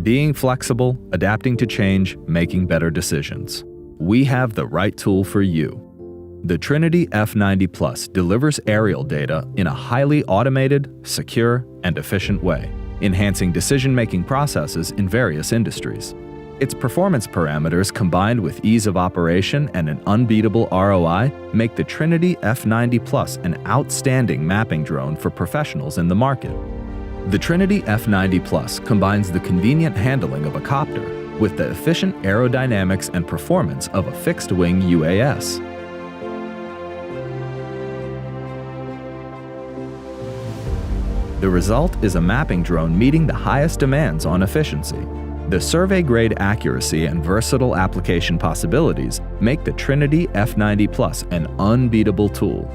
Being flexible, adapting to change, making better decisions. We have the right tool for you. The Trinity F90 Plus delivers aerial data in a highly automated, secure, and efficient way, enhancing decision-making processes in various industries. Its performance parameters combined with ease of operation and an unbeatable ROI make the Trinity F90 Plus an outstanding mapping drone for professionals in the market. The Trinity F90 Plus combines the convenient handling of a copter with the efficient aerodynamics and performance of a fixed-wing UAS. The result is a mapping drone meeting the highest demands on efficiency. The survey-grade accuracy and versatile application possibilities make the Trinity F90 Plus an unbeatable tool.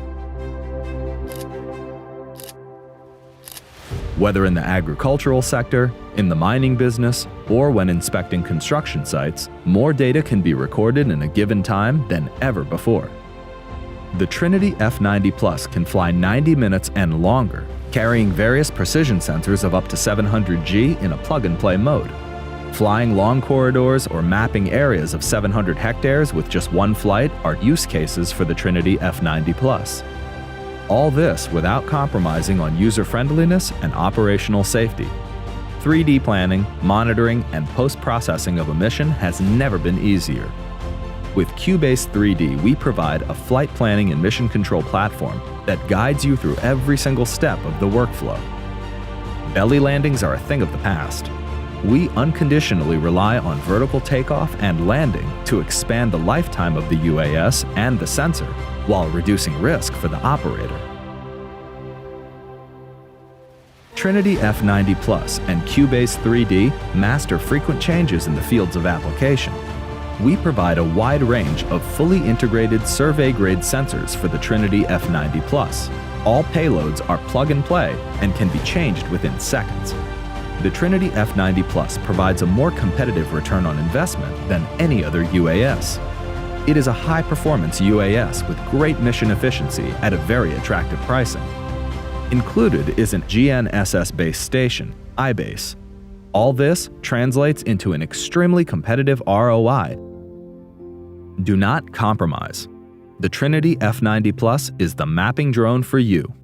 Whether in the agricultural sector, in the mining business, or when inspecting construction sites, more data can be recorded in a given time than ever before. The Trinity F90 Plus can fly 90 minutes and longer, carrying various precision sensors of up to 700G in a plug-and-play mode. Flying long corridors or mapping areas of 700 hectares with just one flight are use cases for the Trinity F90 Plus. All this without compromising on user-friendliness and operational safety. 3D planning, monitoring, and post-processing of a mission has never been easier. With Cubase 3D, we provide a flight planning and mission control platform that guides you through every single step of the workflow. Belly landings are a thing of the past. We unconditionally rely on vertical takeoff and landing to expand the lifetime of the UAS and the sensor, while reducing risk for the operator. Trinity F90 Plus and Cubase 3D master frequent changes in the fields of application. We provide a wide range of fully integrated survey-grade sensors for the Trinity F90 Plus. All payloads are plug-and-play and can be changed within seconds. The Trinity F90 Plus provides a more competitive return on investment than any other UAS. It is a high-performance UAS with great mission efficiency at a very attractive pricing. Included is an GNSS-based station, iBase. All this translates into an extremely competitive ROI. Do not compromise. The Trinity F90 Plus is the mapping drone for you.